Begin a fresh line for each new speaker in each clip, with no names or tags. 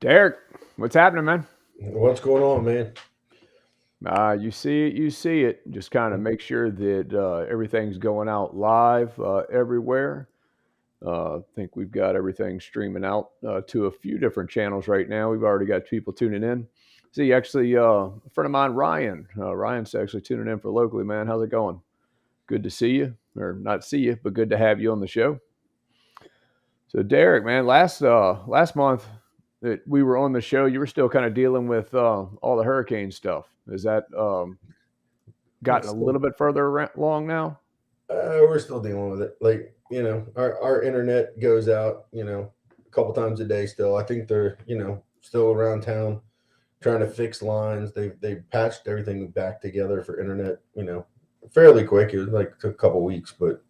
Deryck, what's happening, man?
What's going on, man?
You see it, you see it. Just kind of make sure that everything's going out live everywhere. I think we've got everything streaming out to a few different channels right now. We've already got people tuning in. See, actually, a friend of mine, Ryan. Ryan's actually tuning in for locally, man. How's it going? Good to see you, or not see you, but good to have you on the show. So, Deryck, man, last month that we were on the show, you were still kind of dealing with all the hurricane stuff. Is that gotten
It's
a
still,
little bit further along now?
we're still dealing with it. Like, our internet goes out, a couple times a day still. I think they're, still around town trying to fix lines. They patched everything back together for internet, fairly quick. It was like a couple weeks, but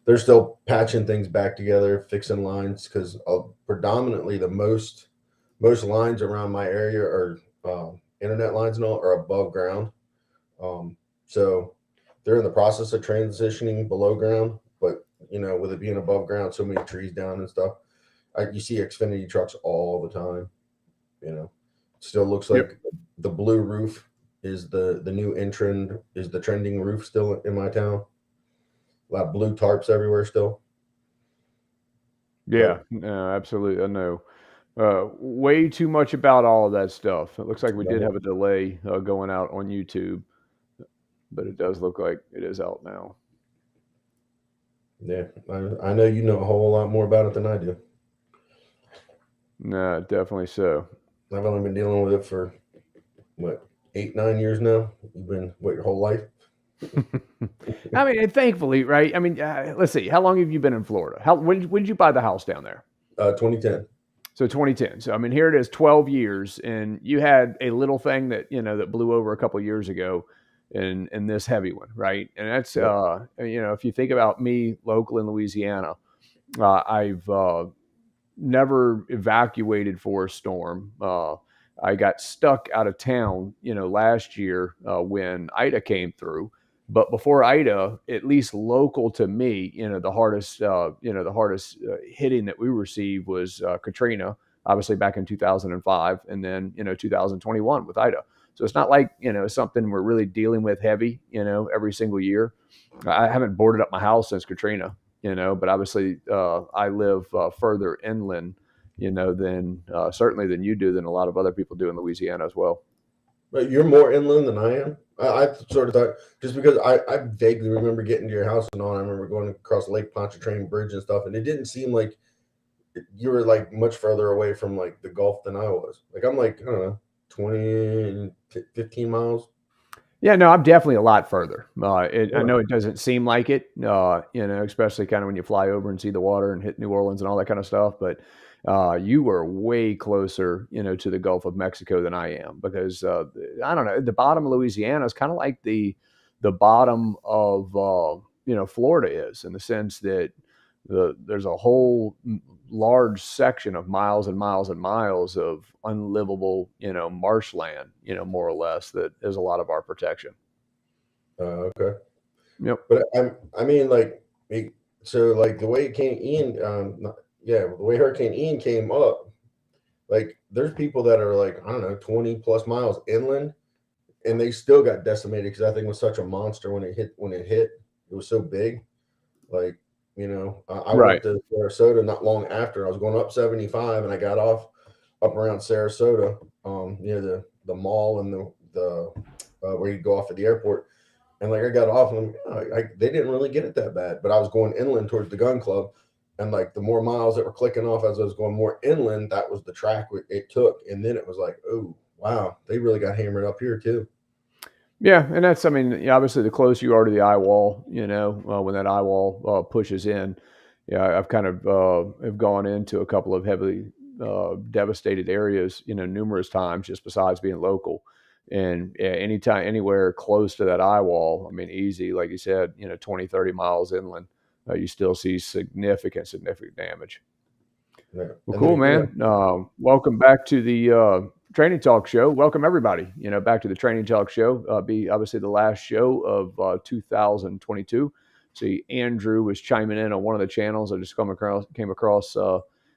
they're still patching things back together, fixing lines because predominantly the most lines around my area are internet lines and all are above ground. So they're in the process of transitioning below ground, but with it being above ground, so many trees down and stuff, you see Xfinity trucks all the time. You know, Still looks
Yep.
like the blue roof is the new entrant is the trending roof still in my town. A lot of blue tarps everywhere still,
Yeah,
but
no, absolutely. I know. Way too much about all of that stuff. It looks like we did
uh,
have a delay going out on YouTube, but it does look like it is out now.
yeah, I know you know a whole lot more about it than I do.
No, definitely so.
I've only been dealing with it for what 8 9 years now. You've been what your whole life?
I mean, and thankfully, right? I mean, let's see. How long have you been in Florida? When did you buy the house down there?
2010.
So 2010. So I mean, here it is, 12 years, and you had a little thing that that blew over a couple years ago, in this heavy one, right? And that's
Yep.
if you think about me local in Louisiana, I've never evacuated for a storm. I got stuck out of town, last year when Ida came through. But before Ida, at least local to me, the hardest hitting that we received was Katrina, obviously back in 2005, and then 2021 with Ida. So it's not like something we're really dealing with heavy, every single year. I haven't boarded up my house since Katrina, but obviously I live further inland, than certainly than you do, than a lot of other people do in Louisiana as well.
But you're more inland than I am. I sort of thought just because I vaguely remember getting to your house and all. I remember going across Lake Pontchartrain Bridge and stuff, and it didn't seem like you were like much further away from like the Gulf than I was. Like I'm like I don't know 20 15 miles.
Yeah, no, I'm definitely a lot further. I
Yeah.
know it doesn't seem like it, especially kind of when you fly over and see the water and hit New Orleans and all that kind of stuff. But you were way closer, to the Gulf of Mexico than I am because I don't know. The bottom of Louisiana is kind of like the bottom of Florida is, in the sense that there's a whole large section of miles and miles and miles of unlivable, marshland, more or less, that is a lot of our protection.
Okay.
Yep.
But I mean like so like the way it came Ian yeah the way Hurricane Ian came up like there's people that are like I don't know 20 plus miles inland and they still got decimated because that thing was such a monster when it hit it was so big. Like, I went
Right.
to Sarasota not long after. I was going up 75 and I got off up around Sarasota, near the mall and the where you go off at the airport. And like I got off and they didn't really get it that bad, but I was going inland towards the gun club. And like the more miles that were clicking off as I was going more inland, that was the track it took. And then it was like, oh, wow, they really got hammered up here too.
Yeah, and that's, I mean, yeah, obviously, the closer you are to the eye wall, when that eye wall pushes in. Yeah, I've kind of have gone into a couple of heavily devastated areas, numerous times, just besides being local. And yeah, anytime, anywhere close to that eye wall, I mean, easy, like you said, 20, 30 miles inland, you still see significant damage.
Yeah.
Well,
And
cool,
then,
man. Welcome back to the Training Talk Show. Welcome everybody. Back to the Training Talk Show. Be obviously the last show of 2022. See, Andrew was chiming in on one of the channels. I just came across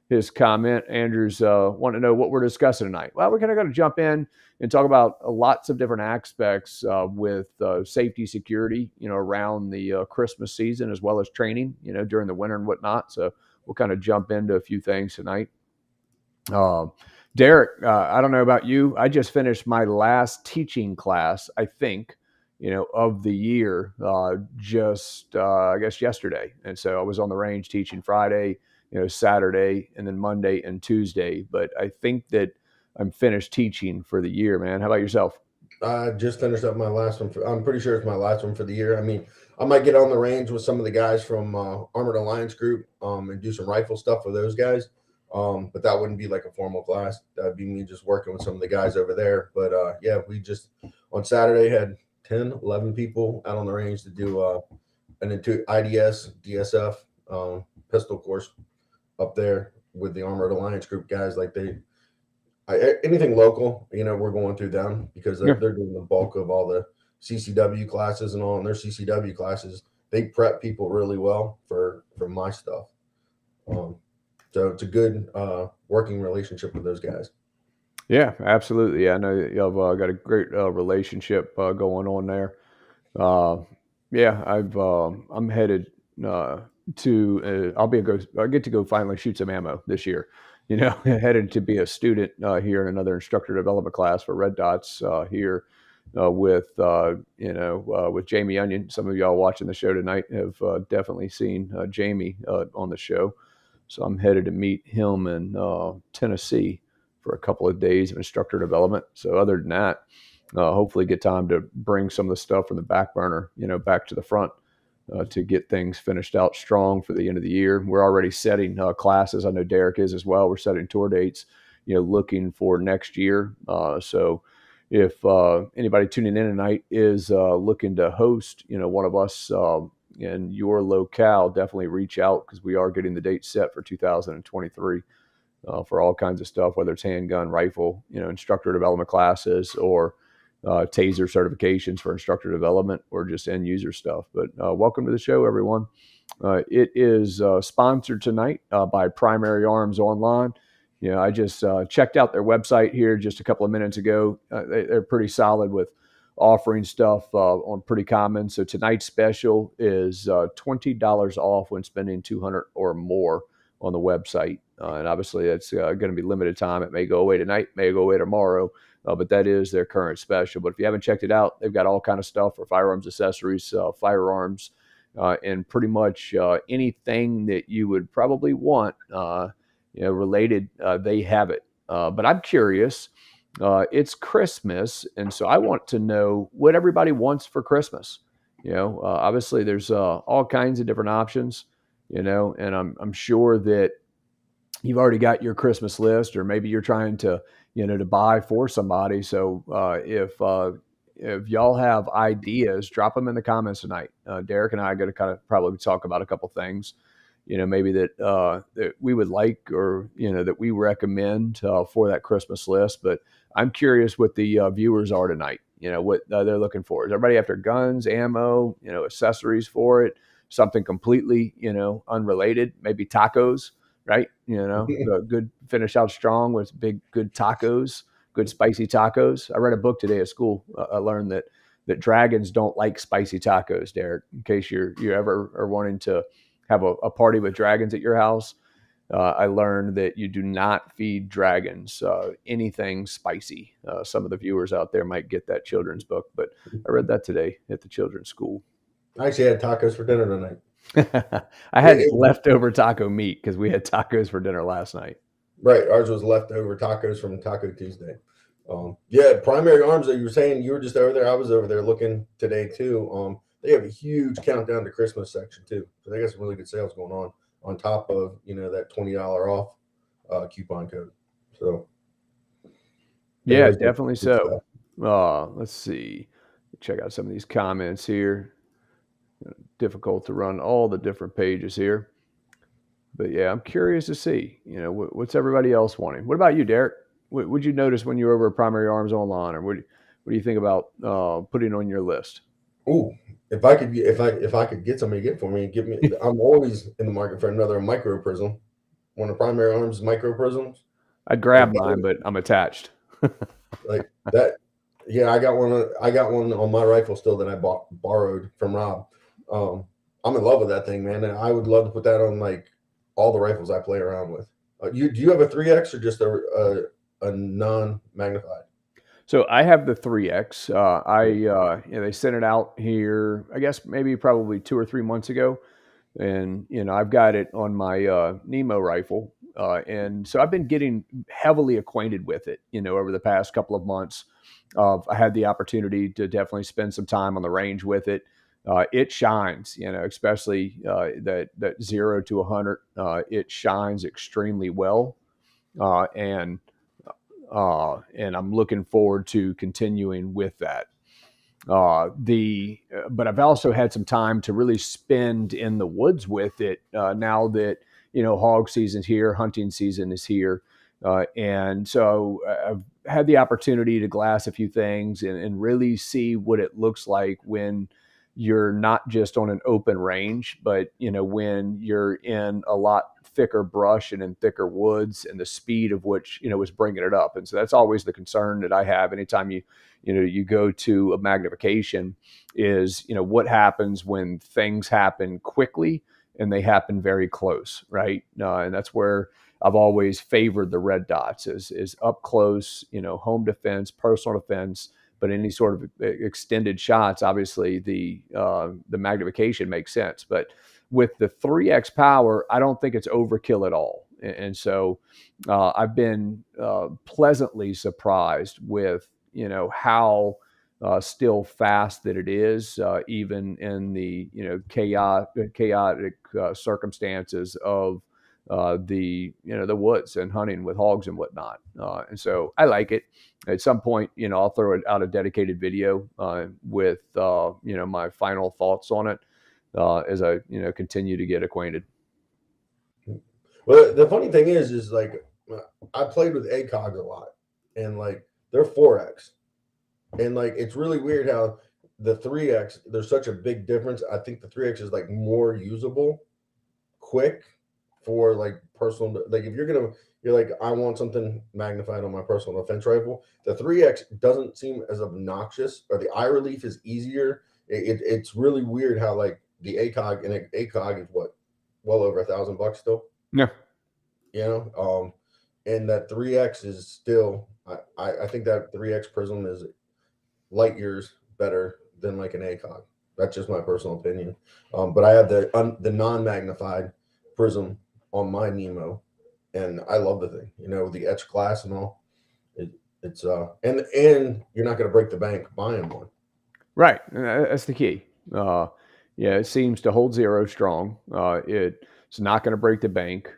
his comment. Andrew's wanting to know what we're discussing tonight. Well, we're kind of going to jump in and talk about lots of different aspects with safety, security, around the Christmas season, as well as training, during the winter and whatnot. So we'll kind of jump into a few things tonight. Deryck, I don't know about you. I just finished my last teaching class, I think, of the year, I guess yesterday. And so I was on the range teaching Friday, Saturday, and then Monday and Tuesday. But I think that I'm finished teaching for the year, man. How about yourself?
I just finished up my last one. I'm pretty sure it's my last one for the year. I mean, I might get on the range with some of the guys from Armored Alliance Group and do some rifle stuff with those guys. But that wouldn't be like a formal class. That'd be me just working with some of the guys over there. But yeah, we just on Saturday had 10, 11 people out on the range to do an into IDS, DSF pistol course up there with the Armored Alliance Group guys. Like anything local, we're going through them because
Yeah.
they're doing the bulk of all the CCW classes and all. And their CCW classes, they prep people really well for my stuff. So it's a good working relationship with those guys.
Yeah, absolutely. Yeah, I know that y'all got a great relationship going on there. Uh, yeah, I'm headed to I get to go finally shoot some ammo this year. Headed to be a student here in another instructor development class for Red Dots here with Jamie Onion. Some of y'all watching the show tonight have definitely seen Jamie on the show. So I'm headed to meet him in Tennessee for a couple of days of instructor development. So other than that, hopefully get time to bring some of the stuff from the back burner, back to the front to get things finished out strong for the end of the year. We're already setting classes. I know Deryck is as well. We're setting tour dates, looking for next year. So if anybody tuning in tonight is looking to host, one of us in your locale, definitely reach out because we are getting the date set for 2023 for all kinds of stuff, whether it's handgun, rifle, instructor development classes, or taser certifications for instructor development, or just end user stuff. But welcome to the show, everyone. It is sponsored tonight by Primary Arms Online. I just checked out their website here just a couple of minutes ago. They're pretty solid with offering stuff on pretty common. So tonight's special is $20 off when spending $200 or more on the website. And obviously that's going to be limited time. It may go away tonight, may go away tomorrow, but that is their current special. But if you haven't checked it out, they've got all kind of stuff for firearms accessories, firearms, and pretty much anything that you would probably want related, they have it. But I'm curious. It's Christmas, and so I want to know what everybody wants for Christmas. Obviously there's all kinds of different options. And I'm sure that you've already got your Christmas list, or maybe you're trying to to buy for somebody. So if y'all have ideas, drop them in the comments tonight. Deryck and I are going to kind of probably talk about a couple things, maybe that we would like, or that we recommend for that Christmas list. But I'm curious what the viewers are tonight. What they're looking for. Is everybody after guns, ammo, accessories for it? Something completely unrelated? Maybe tacos, right? Good finish out strong with good tacos, good spicy tacos. I read a book today at school. I learned that dragons don't like spicy tacos, Deryck. In case you ever are wanting to have a party with dragons at your house, I learned that you do not feed dragons anything spicy. Some of the viewers out there might get that children's book, but I read that today at the children's school.
I actually had tacos for dinner tonight.
I had leftover taco meat because we had tacos for dinner last night.
Right. Ours was leftover tacos from Taco Tuesday. Yeah, Primary Arms that you were saying, you were just over there. I was over there looking today too. They have a huge countdown to Christmas section too. So they got some really good sales going on top of, that $20 off coupon code. So
yeah, definitely so. Let's see. Check out some of these comments here. Difficult to run all the different pages here. But yeah, I'm curious to see, what's everybody else wanting. What about you, Deryck? What would you notice when you were over at Primary Arms Online, or what do you think about putting on your list?
Ooh, if I could get somebody to get for me, I'm always in the market for another micro prism. one of Primary Arms micro prisms.
I'd grab mine, but I'm attached.
Like that. Yeah, I got one. I got one on my rifle still that I borrowed from Rob. I'm in love with that thing, man, and I would love to put that on like all the rifles I play around with. Do you have a 3X or just a non magnified?
So I have the 3X. They sent it out here, I guess maybe probably 2 or 3 months ago, and I've got it on my Nemo rifle, and so I've been getting heavily acquainted with it. Over the past couple of months, I had the opportunity to definitely spend some time on the range with it. It shines, especially that 0 to 100. It shines extremely well, and I'm looking forward to continuing with that. But I've also had some time to really spend in the woods with it now that hog season's here, hunting season is here, and so I've had the opportunity to glass a few things and really see what it looks like when you're not just on an open range, but when you're in a lot thicker brush and in thicker woods, and the speed of which is bringing it up. And so that's always the concern that I have anytime you go to a magnification is what happens when things happen quickly and they happen very close, right? And that's where I've always favored the red dots is up close, home defense, personal defense. But any sort of extended shots, obviously the magnification makes sense. But with the 3X power, I don't think it's overkill at all. And so I've been pleasantly surprised with how still fast that it is, even in the chaotic circumstances of the woods and hunting with hogs and whatnot. And so I like it. At some point, I'll throw it out a dedicated video with my final thoughts on it as I continue to get acquainted.
Well, the funny thing is like I played with ACOGs a lot, and like they're 4X, and like it's really weird how the 3X there's such a big difference. I think the 3X is like more usable, quick for like personal. Like if you're like I want something magnified on my personal defense rifle, the 3X doesn't seem as obnoxious, or the eye relief is easier. It's really weird how like the ACOG, and ACOG is what, well over $1,000 still.
Yeah.
And that 3X is still, I think that 3X prism is light years better than like an ACOG. That's just my personal opinion. But I have the non-magnified prism on my Nemo, and I love the thing. The etched glass and all. It's and you're not going to break the bank buying one.
Right. That's the key. Yeah, it seems to hold zero strong. It's not going to break the bank.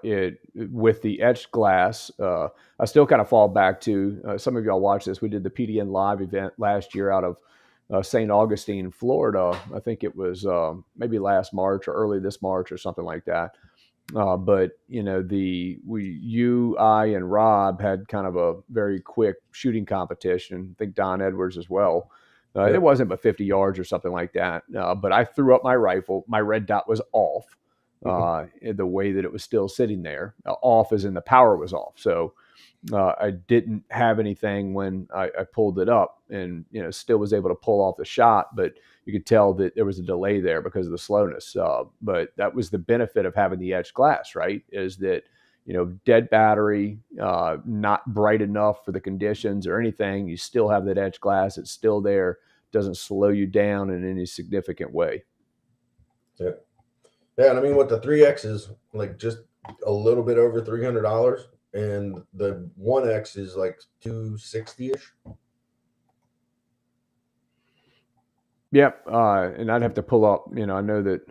It with the etched glass. I still kind of fall back to some of y'all watch this. We did the PDN live event last year out of St. Augustine, Florida. I think it was maybe last March or early this March or something like that. But I and Rob had kind of a very quick shooting competition. I think Don Edwards as well. It wasn't but 50 yards or something like that. But I threw up my rifle. My red dot was off. The way that it was still sitting there, off as in the power was off. So I didn't have anything when I pulled it up, and still was able to pull off the shot, but you could tell that there was a delay there because of the slowness. But that was the benefit of having the etched glass, right? Is that dead battery, not bright enough for the conditions or anything, you still have that etched glass. It's still there, doesn't slow you down in any significant way.
Yeah. Yeah, and I mean, with the 3X is like just a little bit over $300, and the 1X is like 260-ish.
Yep, and I'd have to pull up. I know that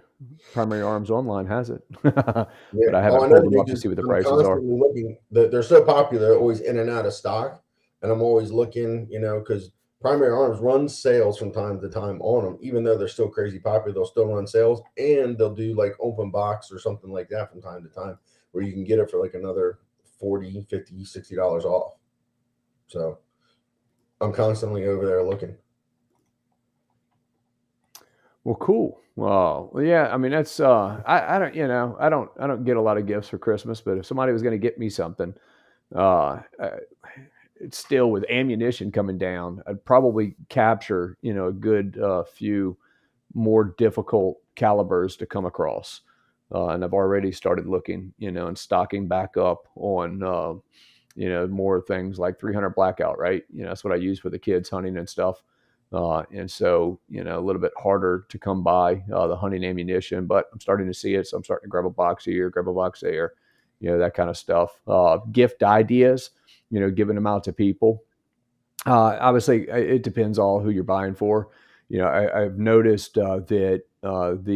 Primary Arms Online has it, but
Yeah.
I haven't pulled them up to see what the prices are.
Looking. They're so popular, they're always in and out of stock, and I'm always looking. Because Primary Arms runs sales from time to time on them, even though they're still crazy popular. They'll still run sales, and they'll do like open box or something like that from time to time, where you can get it for like another $40, $50, $60 off. So I'm constantly over there looking.
Well, cool. Well, yeah. I mean, that's I don't I don't get a lot of gifts for Christmas, but if somebody was going to get me something, uh, it's still with ammunition coming down, I'd probably capture a good few more difficult calibers to come across. And I've already started looking, and stocking back up on, more things like 300 blackout, right? That's what I use for the kids hunting and stuff. And so, a little bit harder to come by the hunting ammunition, but I'm starting to see it. So I'm starting to grab a box here, grab a box there, that kind of stuff. Gift ideas, giving them out to people. Obviously, it depends all who you're buying for. I've noticed that I've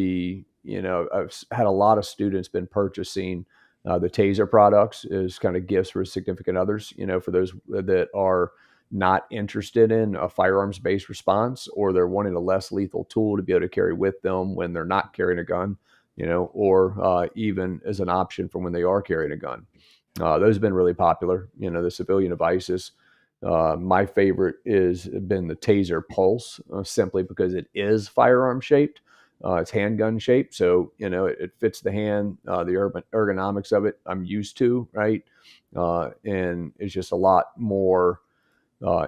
had a lot of students been purchasing the Taser products as kind of gifts for significant others. For those that are not interested in a firearms based response, or they're wanting a less lethal tool to be able to carry with them when they're not carrying a gun. Or even as an option for when they are carrying a gun. Those have been really popular. The civilian devices. My favorite is been the Taser Pulse, simply because it is firearm shaped. It's handgun shaped, so it fits the hand. The urban ergonomics of it, I'm used to, right? And it's just a lot more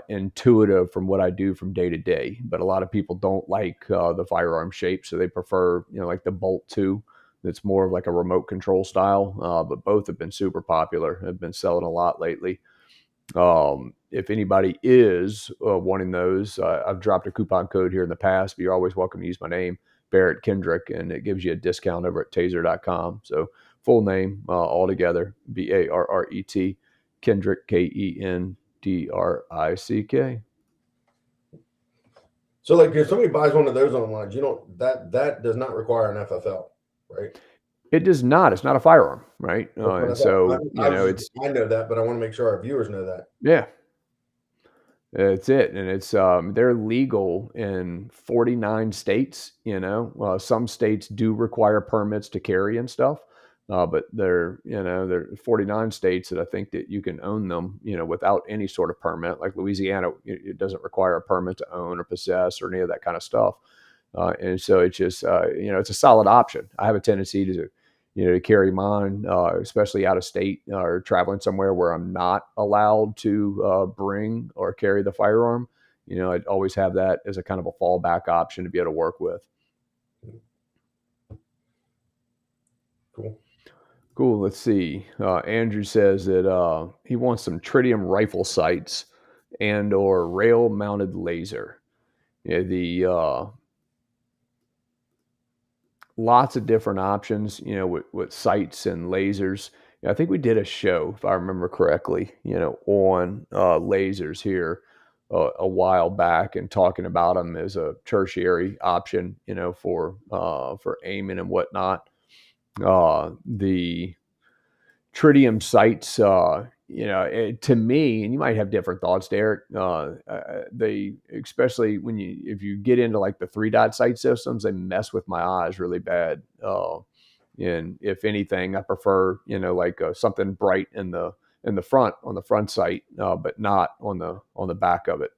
intuitive from what I do from day to day. But a lot of people don't like the firearm shape, so they prefer, like the Bolt 2. That's more of like a remote control style. But both have been super popular. Have been selling a lot lately. If anybody is wanting those, I've dropped a coupon code here in the past, but you're always welcome to use my name, Barret Kendrick, and it gives you a discount over at taser.com. So full name all together, Barret, Kendrick, Kendrick.
So like if somebody buys one of those online, you don't that does not require an FFL, right?
It does not. It's not a firearm, right?
That's what
And
I thought.
so,
I was just,
it's,
I know that, but I want to make sure our viewers know that.
yeah, it's it, and it's they're legal in 49 states. Some states do require permits to carry and stuff, but there are 49 states that I think that you can own them, without any sort of permit. Like Louisiana, it doesn't require a permit to own or possess or any of that kind of stuff. And so it's just it's a solid option. I have a tendency to carry mine, especially out of state or traveling somewhere where I'm not allowed to bring or carry the firearm. I'd always have that as a kind of a fallback option to be able to work with.
Cool.
Cool. Let's see. Andrew says that he wants some tritium rifle sights and or rail mounted laser. The lots of different options, with sights and lasers. I think we did a show, if I remember correctly, on lasers here a while back, and talking about them as a tertiary option, for aiming and whatnot. The tritium sights, to me, and you might have different thoughts, Deryck. They, especially if you get into like the 3-dot sight systems, they mess with my eyes really bad. And if anything, I prefer, like something bright in the front on the front sight, but not on the back of it.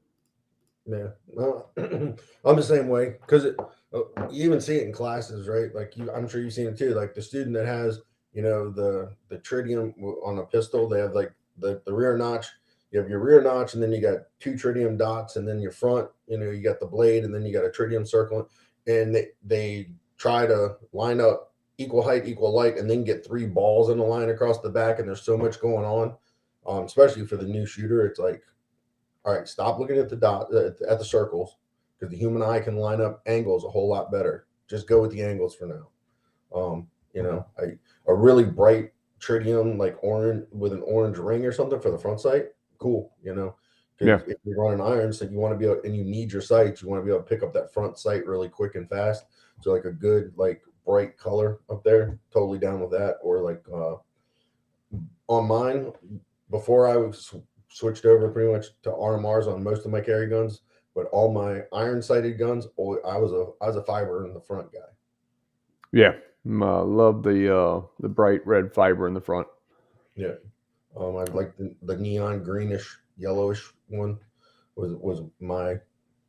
Yeah, well, I'm the same way because you even see it in classes, right? Like I'm sure you've seen it too. Like the student that has, the tritium on a pistol, they have like the rear notch. You have your rear notch, and then you got 2 tritium dots, and then your front, you got the blade, and then you got a tritium circle, and they try to line up equal height, equal light, and then get 3 balls in a line across the back, and there's so much going on, especially for the new shooter. It's like, all right, stop looking at the dot at the circles, because the human eye can line up angles a whole lot better. Just go with the angles for now. A really bright tritium, like orange with an orange ring or something for the front sight, cool.
Yeah.
Because if you're running irons, so you want to be able, and you need your sights, you want to be able to pick up that front sight really quick and fast. So like a good like bright color up there, totally down with that. Or like on mine, before I was switched over pretty much to RMRs on most of my carry guns, but all my iron sighted guns, I was a fiber in the front guy.
Yeah. Love the bright red fiber in the front.
Yeah. I like the neon greenish yellowish one was my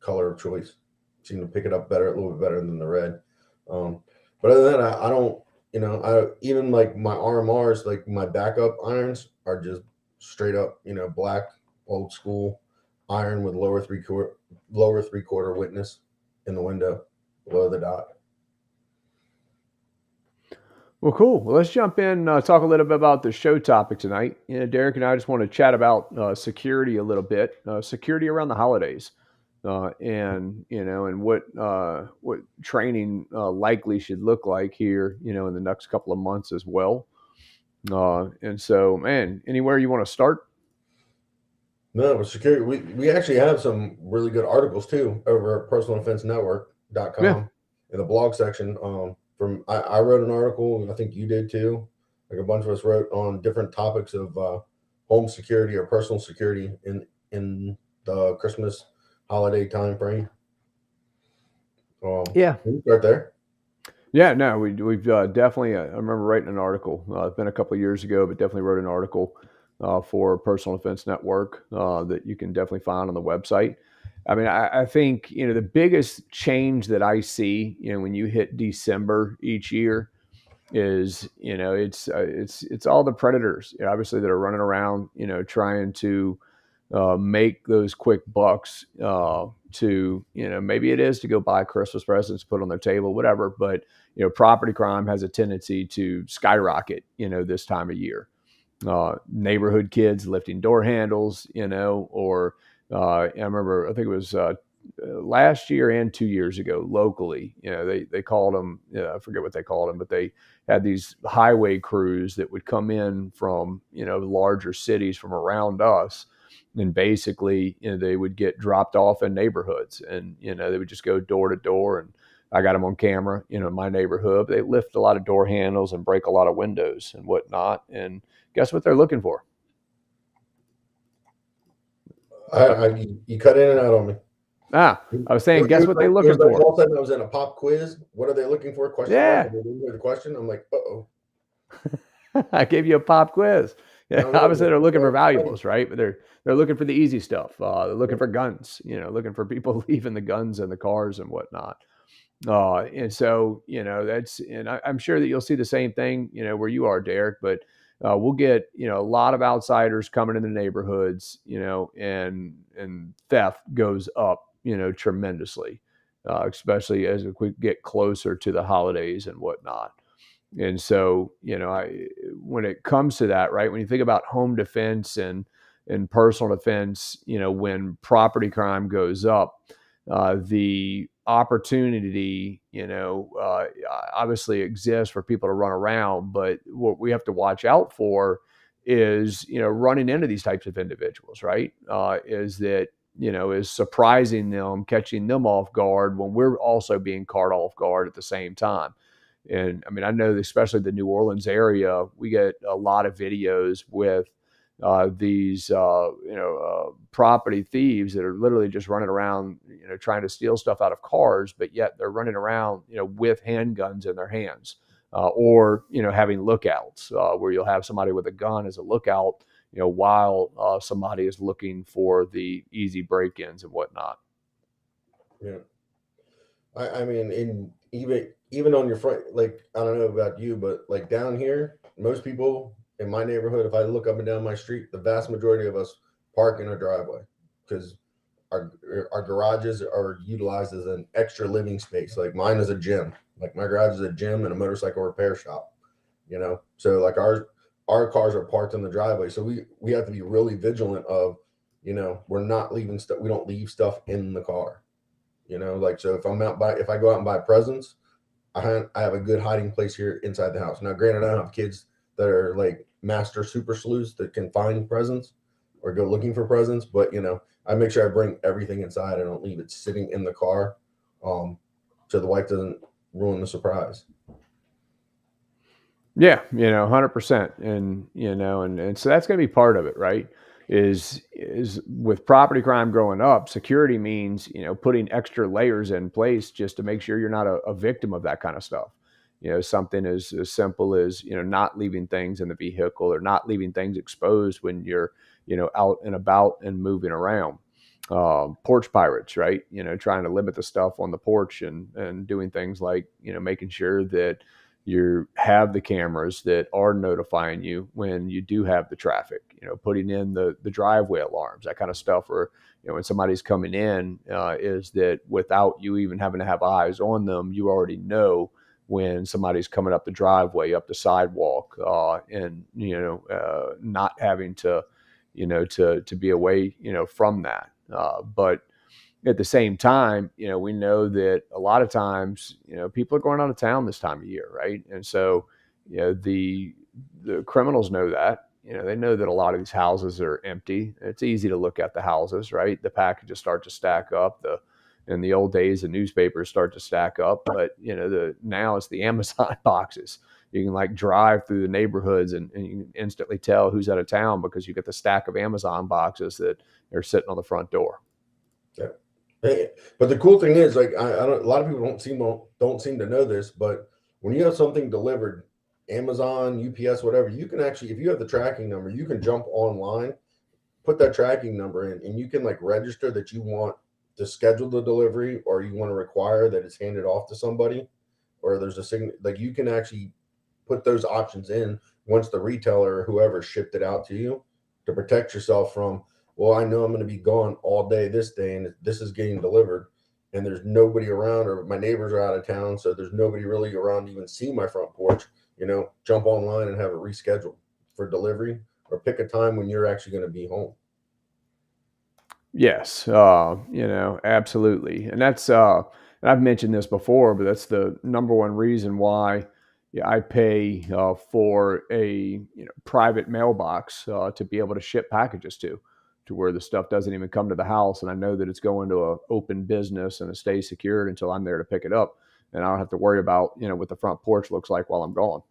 color of choice. seem to pick it up better, a little bit better than the red. But other than that, I don't, I even like my RMRs, like my backup irons are just straight up, black, old school iron with lower three quarter witness in the window below the dot.
Well, cool. Well, let's jump in, talk a little bit about the show topic tonight. Deryck and I just want to chat about security a little bit, security around the holidays, and what training likely should look like here, in the next couple of months as well. And so, man, anywhere you want to start?
No, but security, we actually have some really good articles too over at
Yeah.
personaldefensenetwork.com in the blog section. I wrote an article, and I think you did too. Like a bunch of us wrote on different topics of home security or personal security in the Christmas holiday time frame.
Yeah.
We can start there.
Yeah, no, we've definitely. I remember writing an article. It's been a couple of years ago, but definitely wrote an article for Personal Defense Network that you can definitely find on the website. I mean, I think the biggest change that I see, when you hit December each year, is it's all the predators, obviously, that are running around, trying to make those quick bucks to maybe it is to go buy Christmas presents, put on their table, whatever. But property crime has a tendency to skyrocket this time of year. Neighborhood kids lifting door handles, or I remember, I think it was last year and 2 years ago locally, they called them, I forget what they called them, but they had these highway crews that would come in from larger cities from around us, and basically they would get dropped off in neighborhoods, and they would just go door to door. And I got them on camera, in my neighborhood. They lift a lot of door handles and break a lot of windows and whatnot. And guess what they're looking for?
You cut in and out on me.
I was saying, guess what they're looking
like
for?
all of a sudden I was in a pop quiz. What are they looking for? Question mark.
Yeah.
And they didn't hear the question. I'm like, uh-oh.
I gave you a pop quiz. Yeah,
No,
obviously they're looking for
no.
valuables, right? But they're looking for the easy stuff. They're looking for guns, looking for people leaving the guns in the cars and whatnot. And so, and I'm sure that you'll see the same thing, where you are, Deryck. But we'll get, a lot of outsiders coming in the neighborhoods, and theft goes up, tremendously, especially as we get closer to the holidays and whatnot. And so, when it comes to that, right, when you think about home defense and personal defense, when property crime goes up, the opportunity, obviously exists for people to run around. But what we have to watch out for is, running into these types of individuals, right? Is surprising them, catching them off guard when we're also being caught off guard at the same time. And I mean, I know, especially the New Orleans area, we get a lot of videos with these, property thieves that are literally just running around, trying to steal stuff out of cars, but yet they're running around, with handguns in their hands, or, having lookouts, where you'll have somebody with a gun as a lookout, while somebody is looking for the easy break-ins and whatnot.
Yeah. I mean, even on your front, like, I don't know about you, but like down here, most people in my neighborhood, if I look up and down my street, the vast majority of us park in our driveway because our garages are utilized as an extra living space. Like mine is a gym. Like my garage is a gym and a motorcycle repair shop. So like our cars are parked in the driveway, so we have to be really vigilant of, we're not leaving stuff. We don't leave stuff in the car. Like, so if I go out and buy presents, I have a good hiding place here inside the house. Now, granted, I don't have kids that are like master super sleuths that can find presents or go looking for presents, but I make sure I bring everything inside. I don't leave it sitting in the car, so the wife doesn't ruin the surprise.
Yeah, 100%. And, and so that's going to be part of it, right? Is with property crime growing up, security means, putting extra layers in place just to make sure you're not a victim of that kind of stuff. Something as simple as, not leaving things in the vehicle or not leaving things exposed when you're, out and about and moving around. porch pirates, right? Trying to limit the stuff on the porch and doing things like, making sure that you have the cameras that are notifying you when you do have the traffic, putting in the driveway alarms, that kind of stuff, or, when somebody's coming in, is that without you even having to have eyes on them, you already know when somebody's coming up the driveway, up the sidewalk, and, not having to, to be away, from that. But at the same time, we know that a lot of times, people are going out of town this time of year, right? And so, the criminals know that. They know that a lot of these houses are empty. It's easy to look at the houses, right? The packages start to stack up. In the old days, the newspapers start to stack up, but now it's the Amazon boxes. You can like drive through the neighborhoods and you can instantly tell who's out of town because you get the stack of Amazon boxes that are sitting on the front door.
Yeah. But the cool thing is, like, I don't. A lot of people don't seem to know this, but when you have something delivered, Amazon, UPS, whatever, you can actually, if you have the tracking number, you can jump online, put that tracking number in, and you can like register that you want to schedule the delivery, or you want to require that it's handed off to somebody, or there's a sign. Like you can actually put those options in once the retailer or whoever shipped it out to you to protect yourself from, well, I know I'm going to be gone all day this day and this is getting delivered and there's nobody around, or my neighbors are out of town, so there's nobody really around to even see my front porch. Jump online and have it rescheduled for delivery, or pick a time when you're actually going to be home.
Yes, absolutely. And and I've mentioned this before, but that's the number one reason why, yeah, I pay for a private mailbox to be able to ship packages to where the stuff doesn't even come to the house, and I know that it's going to an open business and it stays secured until I'm there to pick it up, and I don't have to worry about what the front porch looks like while I'm gone.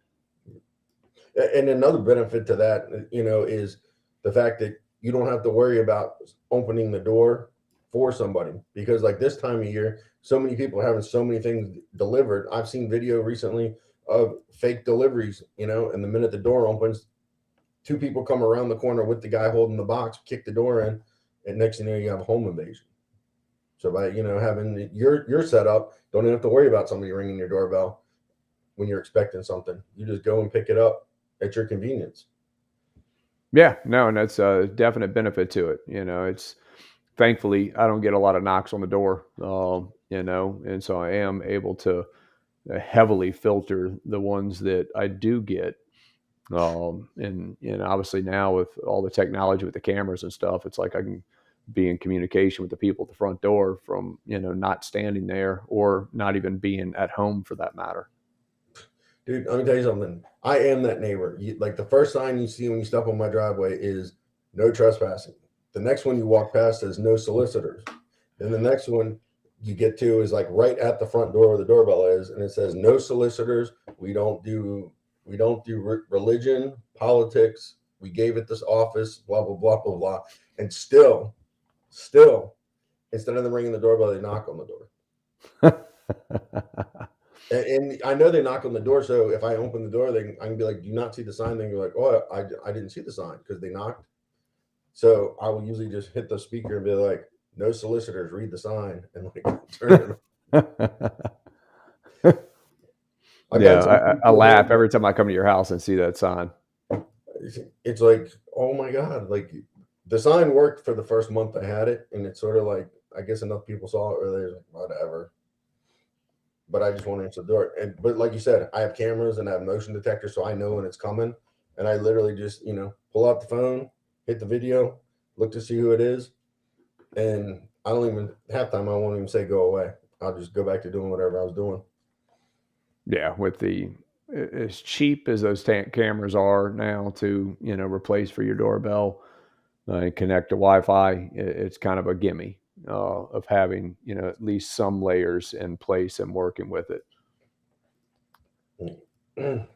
And another benefit to that, is the fact that you don't have to worry about opening the door for somebody, because like this time of year, so many people are having so many things delivered. I've seen video recently of fake deliveries, and the minute the door opens, two people come around the corner with the guy holding the box, kick the door in, and next thing you know, you have a home invasion. So by having your setup, don't even have to worry about somebody ringing your doorbell when you're expecting something. You just go and pick it up at your convenience.
Yeah, no, and that's a definite benefit to it. It's thankfully I don't get a lot of knocks on the door, and so I am able to heavily filter the ones that I do get. And obviously now with all the technology with the cameras and stuff, it's like I can be in communication with the people at the front door from not standing there or not even being at home for that matter.
Dude, let me tell you something. I am that neighbor. Like the first sign you see when you step on my driveway is no trespassing. The next one you walk past says no solicitors. Then the next one you get to is like right at the front door where the doorbell is, and it says no solicitors. We don't do religion, politics. We gave it this office, blah blah blah blah blah. And still, instead of them ringing the doorbell, they knock on the door. And I know they knock on the door, so if I open the door, I can be like, "Do you not see the sign?" Then you're like, "Oh, I didn't see the sign because they knocked." So I will usually just hit the speaker and be like, "No solicitors, read the sign," and like turn it. I've
Yeah,
had some
I
people
laugh
that
every time I come to your house and see that sign.
it's like, oh my god, like the sign worked for the first month I had it, and it's sort of like I guess enough people saw it, or they're like, whatever. But I just want to answer the door. But like you said, I have cameras and I have motion detectors, so I know when it's coming. And I literally just pull out the phone, hit the video, look to see who it is, and I don't even half time I won't even say go away. I'll just go back to doing whatever I was doing.
Yeah, with the as cheap as those cameras are now to replace for your doorbell and connect to Wi-Fi, it's kind of a gimme of having at least some layers in place and working with it.
And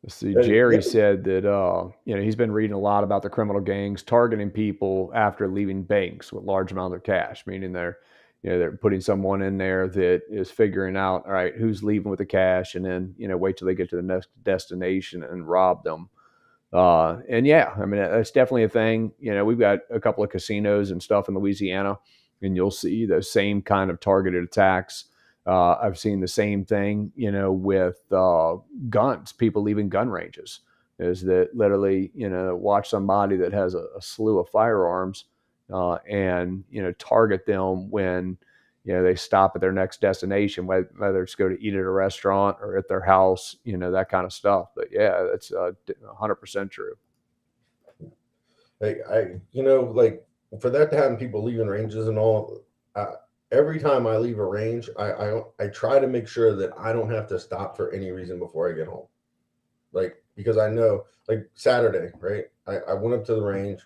See,
yeah,
Jerry said that he's been reading a lot about the criminal gangs targeting people after leaving banks with large amounts of cash, meaning they're putting someone in there that is figuring out, all right, who's leaving with the cash, and then wait till they get to the next destination and rob them. And yeah, I mean, that's definitely a thing. We've got a couple of casinos and stuff in Louisiana, and you'll see those same kind of targeted attacks. I've seen the same thing, with guns, people leaving gun ranges. Is that literally, watch somebody that has a slew of firearms, and, target them when, they stop at their next destination, whether it's go to eat at a restaurant or at their house, that kind of stuff. But yeah, that's 100% true.
Like like for that to happen, people leaving ranges and all. Uh, every time I leave a range, I try to make sure that I don't have to stop for any reason before I get home. Like because I know, like Saturday, right? I went up to the range.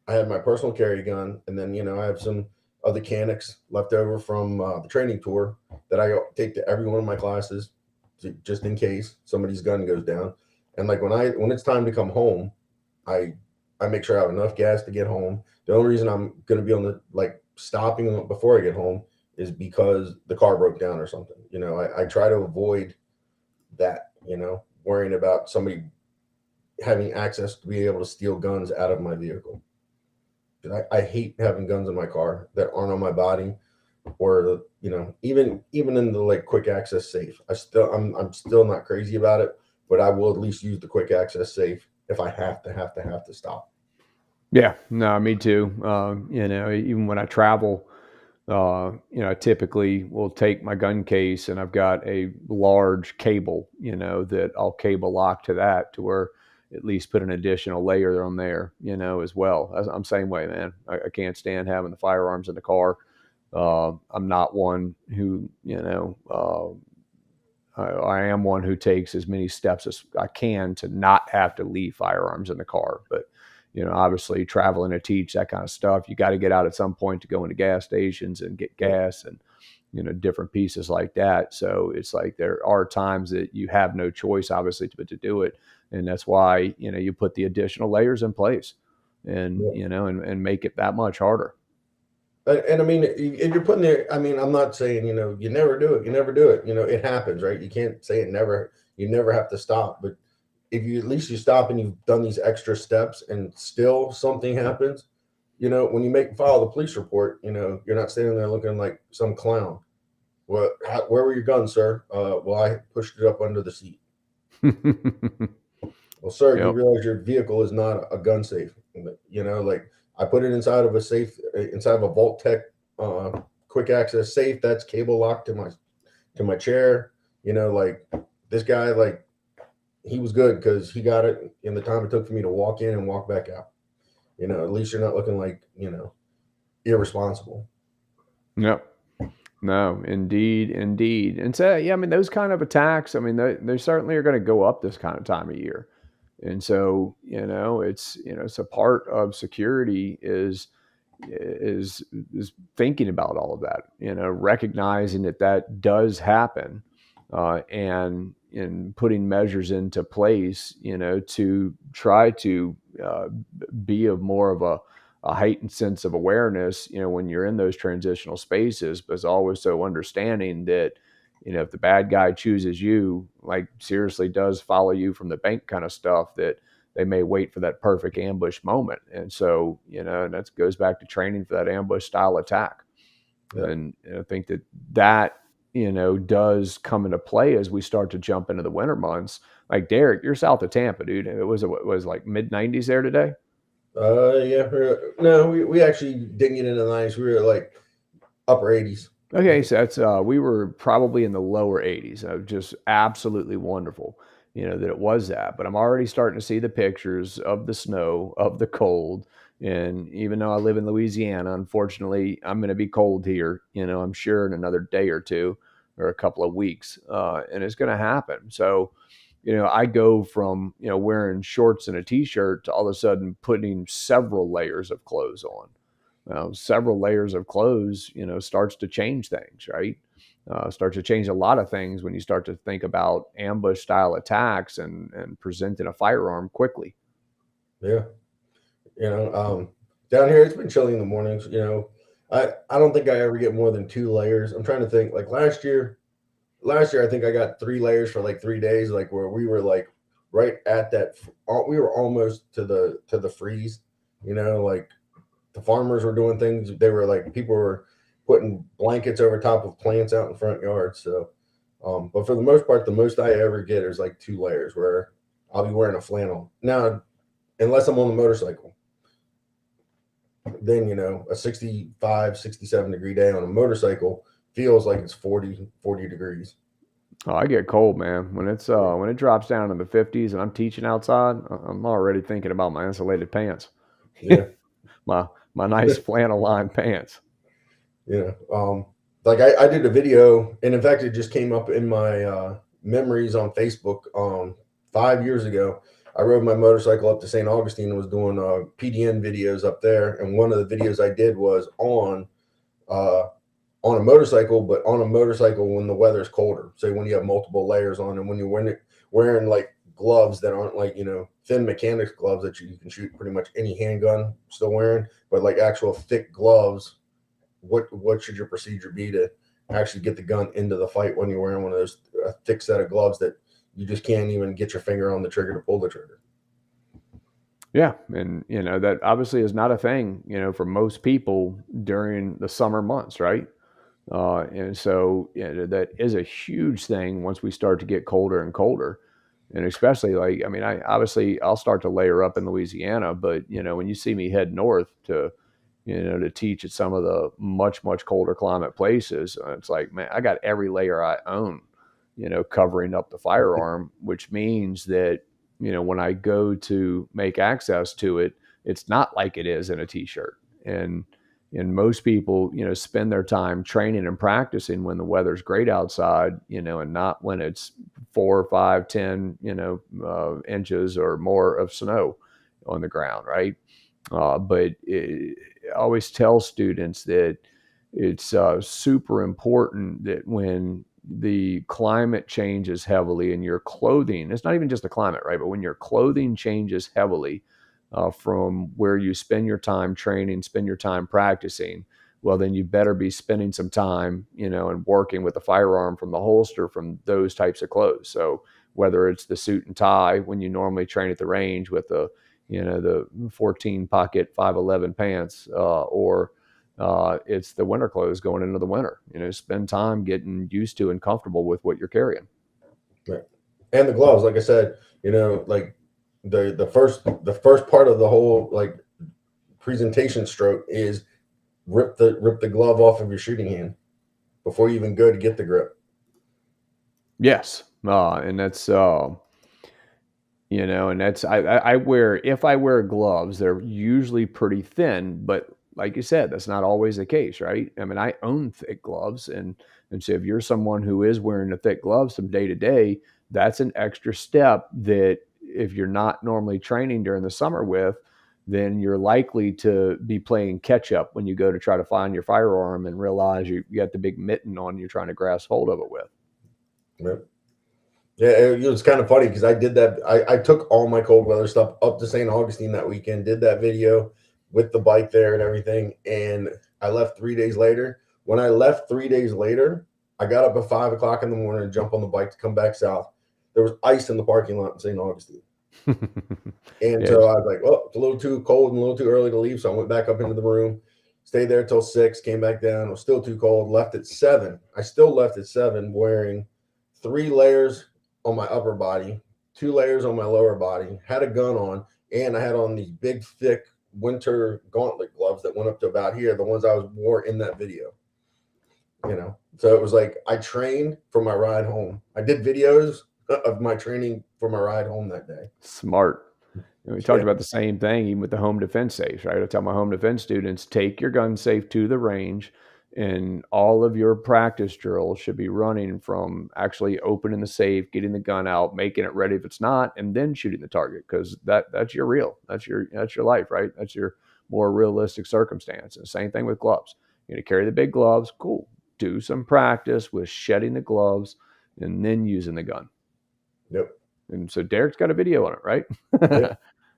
I had my personal carry gun, and then I have some of the canics left over from the training tour that I take to every one of my classes, just in case somebody's gun goes down. And like when it's time to come home, I I make sure I have enough gas to get home. The only reason I'm going to be on the like stopping before I get home is because the car broke down or something. I try to avoid that. Worrying about somebody having access to be able to steal guns out of my vehicle. I hate having guns in my car that aren't on my body, or even in the like quick access safe. I'm still not crazy about it, but I will at least use the quick access safe if I have to stop.
Yeah, no, me too. Even when I travel, I typically will take my gun case and I've got a large cable, that I'll cable lock to that to where at least put an additional layer on there, as well. I'm same way, man. I can't stand having the firearms in the car. I'm not one who, I am one who takes as many steps as I can to not have to leave firearms in the car. But, obviously traveling to teach that kind of stuff, you got to get out at some point to go into gas stations and get
Yeah,
gas and, different pieces like that. So it's like there are times that you have no choice, obviously, but to do it. And that's why, you put the additional layers in place and,
yeah.
and make it that much harder.
And I mean, if you're putting there, I mean, I'm not saying you never do it, you never do it. It happens, right? You can't say it never. You never have to stop, but if you at least you stop and you've done these extra steps and still something happens, when you file the police report, you're not standing there looking like some clown. Where were your guns, sir? Well, I pushed it up under the seat. Well, sir, you
Yep.
realize your vehicle is not a gun safe. Like I put it inside of a safe, inside of a Vault Tech quick access safe that's cable locked to my chair. Like this guy, like he was good because he got it in the time it took for me to walk in and walk back out. At least you're not looking like irresponsible.
Yep. No, indeed, indeed. And so, yeah, I mean, those kind of attacks, I mean, they certainly are going to go up this kind of time of year. And so, it's a part of security is is thinking about all of that, recognizing that that does happen, and in putting measures into place, to try to be of more of a heightened sense of awareness, when you're in those transitional spaces, but it's always so understanding that, if the bad guy chooses you, like seriously does follow you from the bank kind of stuff, that they may wait for that perfect ambush moment. And so, and that goes back to training for that ambush style attack.
Yeah.
And I think that, does come into play as we start to jump into the winter months. Like Deryck, you're south of Tampa, dude. It was like mid 90s there today.
Yeah. No, we actually didn't get into the 90s. We were like upper 80s.
Okay, so that's we were probably in the lower 80s. Just absolutely wonderful, that it was that. But I'm already starting to see the pictures of the snow, of the cold, and even though I live in Louisiana, unfortunately, I'm going to be cold here. I'm sure in another day or two, or a couple of weeks, and it's going to happen. So, I go from wearing shorts and a t-shirt to all of a sudden putting several layers of clothes on. Several layers of clothes, starts to change things, right? Starts to change a lot of things when you start to think about ambush style attacks and presenting a firearm quickly.
Yeah. You know, down here it's been chilly in the mornings. I don't think I ever get more than 2 layers. I'm trying to think. Like last year I think I got 3 layers for like 3 days, like where we were like right at that. We were almost to the freeze. Like the farmers were doing things. They were like people were putting blankets over top of plants out in front yards. So, but for the most part, the most I ever get is like 2 layers where I'll be wearing a flannel. Now, unless I'm on the motorcycle, then a 65, 67 degree day on a motorcycle feels like it's 40 degrees.
Oh, I get cold, man. When it drops down in the 50s and I'm teaching outside, I'm already thinking about my insulated pants.
Yeah.
my my nice flannel lined pants.
Yeah. Like I did a video, and in fact, it just came up in my memories on Facebook 5 years ago. I rode my motorcycle up to St. Augustine and was doing PDN videos up there. And one of the videos I did was uh, on a motorcycle, but on a motorcycle when the weather's colder. So when you have multiple layers on, and when you're wearing like gloves that aren't like thin mechanics gloves that you can shoot pretty much any handgun still wearing, but like actual thick gloves. What should your procedure be to actually get the gun into the fight when you're wearing one of those thick set of gloves that you just can't even get your finger on the trigger to pull the trigger?
Yeah, and that obviously is not a thing, for most people during the summer months, right? And so that is a huge thing once we start to get colder and colder. And especially like, I mean, I'll start to layer up in Louisiana, but when you see me head north to teach at some of the much, much colder climate places, it's like, man, I got every layer I own, covering up the firearm, which means that, when I go to make access to it, it's not like it is in a t-shirt. And most people, spend their time training and practicing when the weather's great outside, and not when it's 4, 5, 10, inches or more of snow on the ground, right? But I always tell students that it's super important that when the climate changes heavily and your clothing, it's not even just the climate, right? But when your clothing changes heavily from where you spend your time training, spend your time practicing, well, then you better be spending some time, and working with the firearm from the holster from those types of clothes. So whether it's the suit and tie when you normally train at the range with the 14 pocket 511 pants, or it's the winter clothes going into the winter. Spend time getting used to and comfortable with what you're carrying.
Right. And the gloves, like I said, like the first part of the whole like presentation stroke is rip the glove off of your shooting hand before you even go to get the grip.
Yes, and that's and that's I wear, if I wear gloves, they're usually pretty thin, but like you said, that's not always the case, right? I mean, I own thick gloves, and so if you're someone who is wearing the thick gloves from day to day, that's an extra step that if you're not normally training during the summer with, then you're likely to be playing catch up when you go to try to find your firearm and realize you got the big mitten on you're trying to grasp hold of it with.
Yep. Yeah, it was kind of funny because I did that. I took all my cold weather stuff up to St. Augustine that weekend, did that video with the bike there and everything. And I left 3 days later. When I left 3 days later, I got up at 5 o'clock in the morning and jumped on the bike to come back south. There was ice in the parking lot in St. Augustine. And
Yes.
so I was like, well, it's a little too cold and a little too early to leave. So I went back up into the room, stayed there till 6, came back down. It was still too cold, left at 7. I still left at 7 wearing 3 layers on my upper body, 2 layers on my lower body, had a gun on, and I had on these big, thick winter gauntlet gloves that went up to about here, the ones I wore in that video. So it was like I trained for my ride home. I did videos of my training for my ride home that day.
Smart. We talked
Yeah.
about the same thing even with the home defense safes, right? I tell my home defense students, take your gun safe to the range, and all of your practice drills should be running from actually opening the safe, getting the gun out, making it ready if it's not, and then shooting the target, because that's your real, that's your life, right? That's your more realistic circumstance. And same thing with gloves. You're gonna carry the big gloves, cool. Do some practice with shedding the gloves and then using the gun.
Yep.
And so Deryck's got a video on it, right?
Yeah.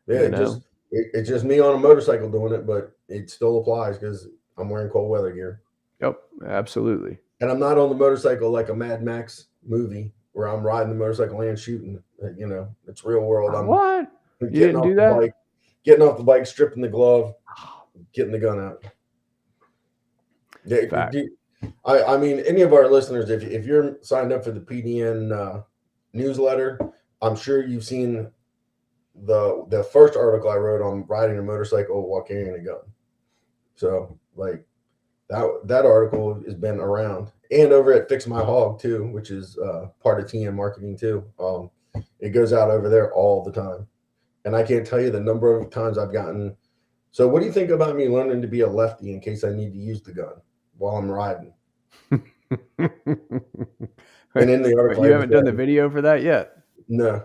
Yeah.
you know
It's just me on a motorcycle doing it, but it still applies because I'm wearing cold weather gear.
Yep, absolutely.
And I'm not on the motorcycle like a Mad Max movie. where I'm riding the motorcycle and shooting. You know, it's real world. I'm
What? You
getting
didn't
off
do
the
that?
bike, getting off the bike, stripping the glove, getting the gun out. Yeah,
Fact.
I mean, any of our listeners, if you're signed up for the PDN newsletter, I'm sure you've seen the first article I wrote on riding a motorcycle while carrying a gun. So like that article has been around, and over at Fix My Hog too, which is part of TN marketing too. It goes out over there all the time, and I can't tell you the number of times I've gotten. So, what do you think about me learning to be a lefty in case I need to use the gun while I'm riding? And in the
But
article, I
you
had to
haven't done the
say,
video for that yet?
no,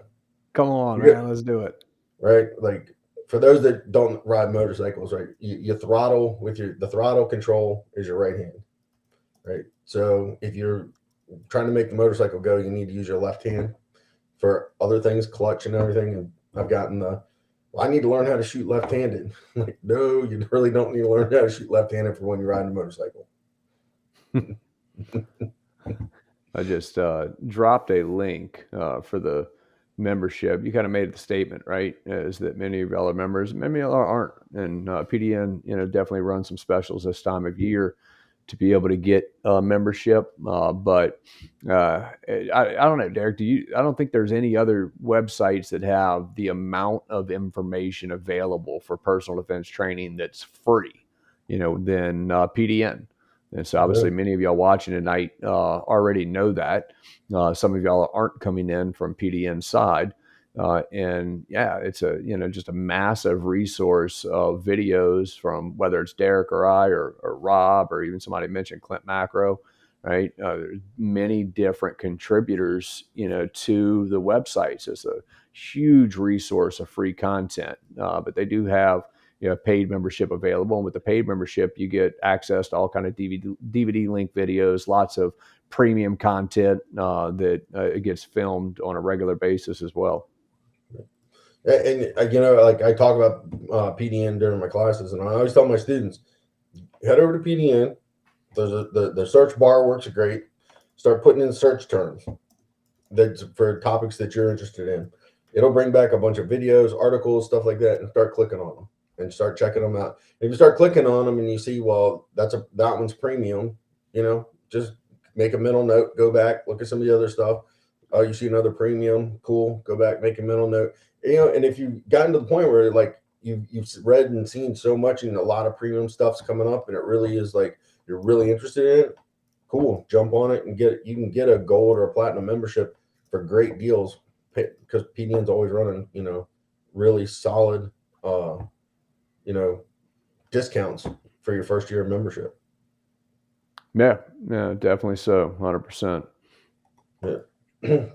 Come on,
you
man, let's do it.
right? Like for those that don't ride motorcycles, right? You throttle with the throttle control is your right hand, right? So if you're trying to make the motorcycle go, you need to use your left hand for other things, clutch and everything. And I've gotten I need to learn how to shoot left-handed. Like, no, you really don't need to learn how to shoot left-handed for when you're riding a motorcycle.
I just dropped a link for the membership. You kind of made the statement, right? Is that many of y'all are members, many of y'all aren't, and PDN, definitely runs some specials this time of year to be able to get membership. But I don't know, Deryck. I don't think there's any other websites that have the amount of information available for personal defense training that's free, than PDN. And so
Yeah.
obviously many of y'all watching tonight already know that. Some of y'all aren't coming in from PDN side. And yeah, it's just a massive resource of videos from whether it's Deryck or I or Rob or even somebody mentioned Clint Macro, right? There's many different contributors, to the websites. It's a huge resource of free content, but they do have paid membership available. And with the paid membership, you get access to all kind of DVD link videos, lots of premium content that gets filmed on a regular basis as well.
And like I talk about PDN during my classes, and I always tell my students, head over to PDN. The search bar works great. Start putting in search terms that's for topics that you're interested in. It'll bring back a bunch of videos, articles, stuff like that, and start clicking on them and start checking them out. If you start clicking on them and you see, well, that one's premium, just make a mental note, go back, look at some of the other stuff. Oh, you see another premium, cool, go back, make a mental note. And if you've gotten to the point where like you've read and seen so much and a lot of premium stuff's coming up and it really is like you're really interested in it, cool, jump on it and you can get a gold or a platinum membership for great deals because PDN's always running, really solid, discounts for your first year of membership.
Yeah, definitely so, 100%.
Yeah.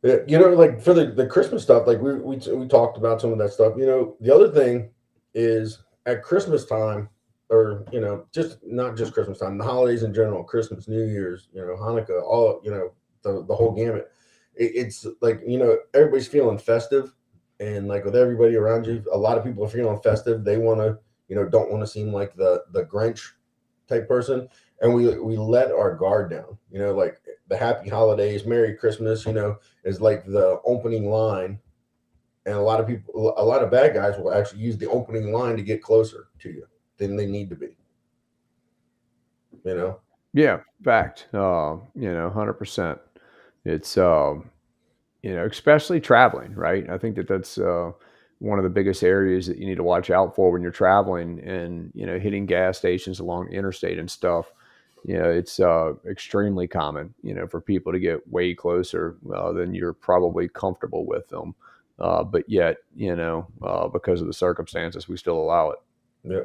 Yeah, like for the Christmas stuff, like we talked about some of that stuff. The other thing is at Christmas time, or just not just Christmas time, the holidays in general, Christmas, New Year's, Hanukkah, all the whole gamut. It's like everybody's feeling festive, and like with everybody around you, a lot of people are feeling festive. They want to don't want to seem like the Grinch type person, and we let our guard down. Like the Happy Holidays, Merry Christmas, is like the opening line, and a lot of bad guys will actually use the opening line to get closer to you than they need to be.
Yeah, fact. 100%. It's especially traveling, right? I think that's one of the biggest areas that you need to watch out for when you're traveling and hitting gas stations along the interstate and stuff. It's extremely common, for people to get way closer than you're probably comfortable with them. But yet, because of the circumstances, we still allow it.
Yeah.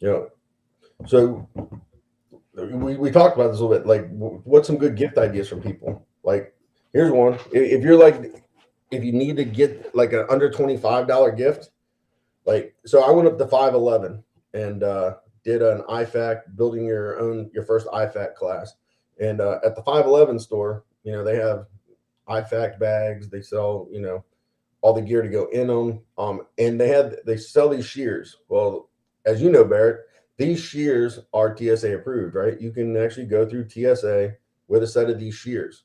Yeah. So we talked about this a little bit. Like, what's some good gift ideas from people? Like, here's one. If you need to get like an under $25 gift, like, so I went up to 511 and did an IFAC, building your first IFAC class. And at the 511 store, they have IFAC bags. They sell, all the gear to go in them. And they sell these shears. Well, as you know, Barret, these shears are TSA approved, right? You can actually go through TSA with a set of these shears.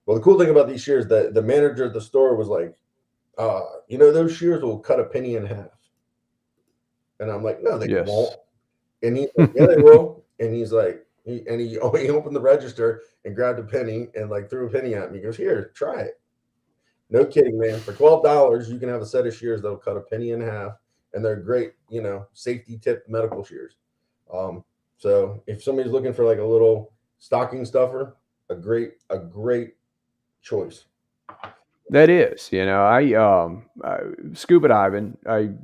Well, the cool thing about these shears, the manager at the store was like, those shears will cut a penny in half. And I'm like, no, they won't.
Yes.
And he's like, yeah, they will. And he's like, he opened the register and grabbed a penny and like threw a penny at me. He goes, here, try it. No kidding, man. For $12, you can have a set of shears that'll cut a penny in half, and they're great, safety tip medical shears. So if somebody's looking for like a little stocking stuffer, a great choice.
That is, scuba diving. I've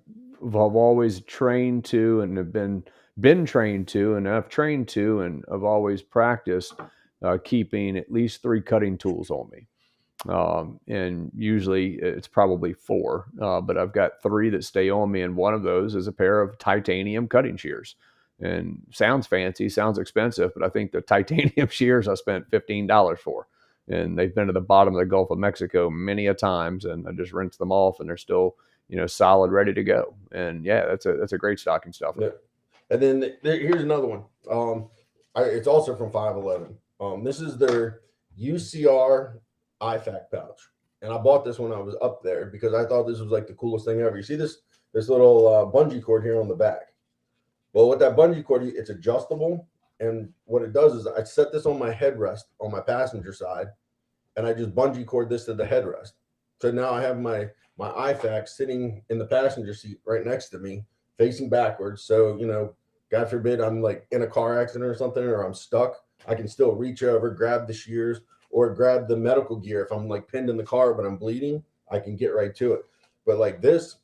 always trained to, and have been trained to, and I've trained to, and I've always practiced keeping at least 3 cutting tools on me. And usually it's probably 4, but I've got 3 that stay on me, and one of those is a pair of titanium cutting shears. And sounds fancy, sounds expensive, but I think the titanium shears I spent $15 for, and they've been to the bottom of the Gulf of Mexico many a times, and I just rinse them off, and they're still, solid, ready to go. And yeah, that's a great stocking stuffer.
Yeah. And then here's another one. It's also from 511. This is their UCR IFAC pouch, and I bought this when I was up there because I thought this was like the coolest thing ever. You see this little bungee cord here on the back. Well, with that bungee cord, it's adjustable, and what it does is I set this on my headrest on my passenger side, and I just bungee cord this to the headrest. So now I have my IFAC sitting in the passenger seat right next to me, facing backwards. So God forbid I'm like in a car accident or something, or I'm stuck, I can still reach over, grab the shears, or grab the medical gear. If I'm like pinned in the car but I'm bleeding, I can get right to it. But like this,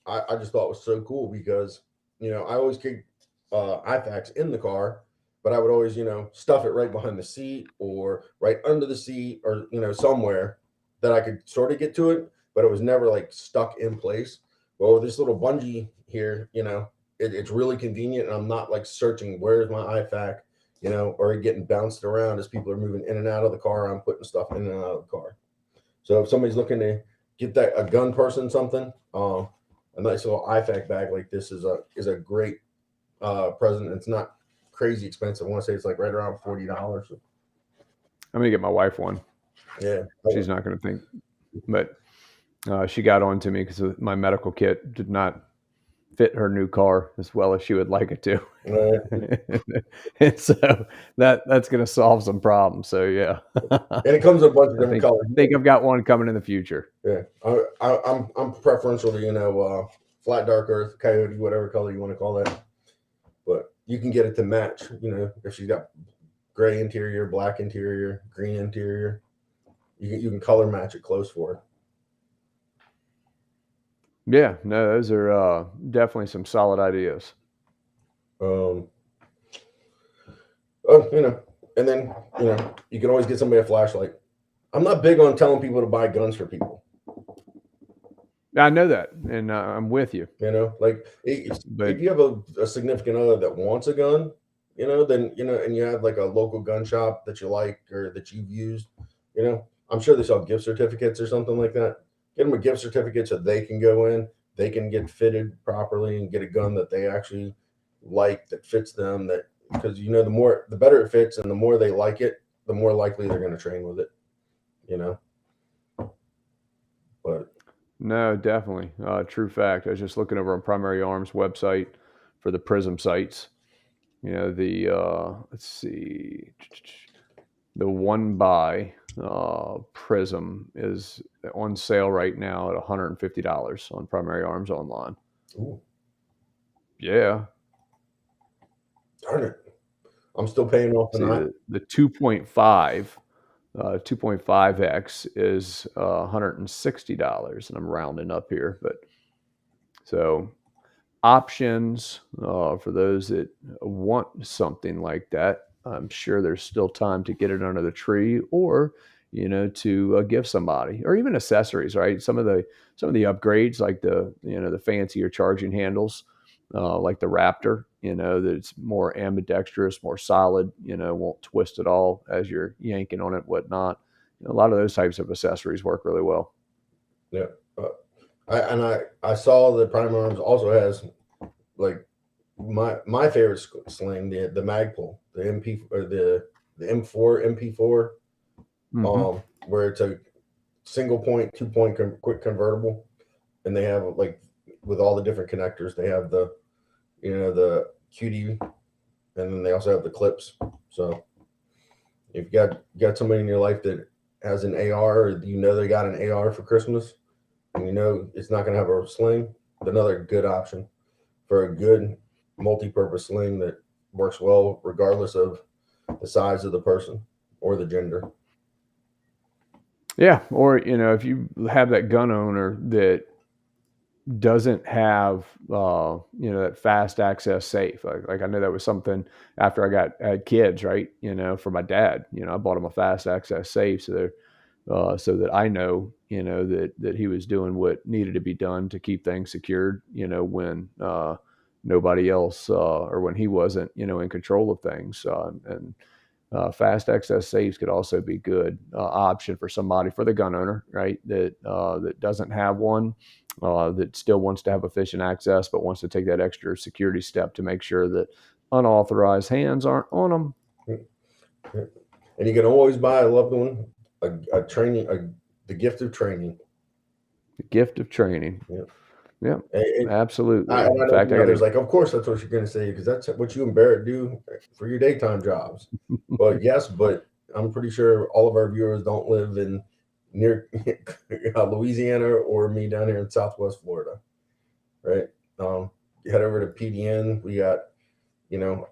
I just thought was so cool because I always keep IFACs in the car, but I would always stuff it right behind the seat or right under the seat or somewhere that I could sort of get to it, but it was never like stuck in place. Well, with this little bungee here, it's really convenient, and I'm not like searching where's my IFAC, or getting bounced around as people are moving in and out of the car. I'm putting stuff in and out of the car. So if somebody's looking to get a gun person something, a nice little IFAC bag like this is a great present. It's not crazy expensive. I want to say it's like right around $40.
I'm gonna get my wife one.
Yeah,
she's not gonna think, but she got on to me because my medical kit did not fit her new car as well as she would like it to. And so that's going to solve some problems. So yeah.
And it comes in a bunch of different colors.
I think I've got one coming in the future.
Yeah. I'm preferential to, flat dark earth, coyote, whatever color you want to call that. But you can get it to match, if she's got gray interior, black interior, green interior, you can color match it close for her.
Yeah, no, those are definitely some solid ideas.
And then you can always get somebody a flashlight. I'm not big on telling people to buy guns for people.
I know that, and I'm with you.
Like if you have a significant other that wants a gun, then and you have like a local gun shop that you like or that you've used, I'm sure they sell gift certificates or something like that. Get them a gift certificate so they can go in, they can get fitted properly and get a gun that they actually like, that fits them. That because the better it fits and the more they like it, the more likely they're going to train with it. But
no, definitely true fact. I was just looking over on Primary Arms website for the Prism sights. Let's see, the 1x Prism is on sale right now at $150 on Primary Arms online.
Ooh.
Yeah.
Darn it. I'm still paying off
the 2.5. 2.5X is $160, and I'm rounding up here, but so options for those that want something like that. I'm sure there's still time to get it under the tree, or to give somebody, or even accessories. Right, some of the upgrades, like the fancier charging handles, like the Raptor. That's more ambidextrous, more solid. Won't twist at all as you're yanking on it, whatnot. A lot of those types of accessories work really well.
Yeah. I saw that Primary Arms also has like my favorite sling, the Magpul, the MP or the M4, MP4,
Mm-hmm.
where it's a single point, 2 point quick convertible, and they have like with all the different connectors, they have the the QD, and then they also have the clips. So if you got somebody in your life that has an AR, or they got an AR for Christmas, and it's not going to have a sling, another good option for a good multi-purpose sling that works well regardless of the size of the person or the gender.
Yeah, or if you have that gun owner that doesn't have that fast access safe, like I know that was something after had kids, right? For my dad, I bought him a fast access safe so that I know that he was doing what needed to be done to keep things secured, when nobody else or when he wasn't in control of things. And fast access safes could also be good option for somebody, for the gun owner, right? That doesn't have one, that still wants to have efficient access, but wants to take that extra security step to make sure that unauthorized hands aren't on them.
And you can always buy a loved one a training, the gift of training.
The gift of training.
Yeah.
Yeah,
And
absolutely.
I
In
know
fact, I got
there's
to.
like, of course, that's what you're going to say because that's what you and Barrett do for your daytime jobs. Well, yes, but I'm pretty sure all of our viewers don't live in near Louisiana or me down here in Southwest Florida, right? You head over to PDN. We got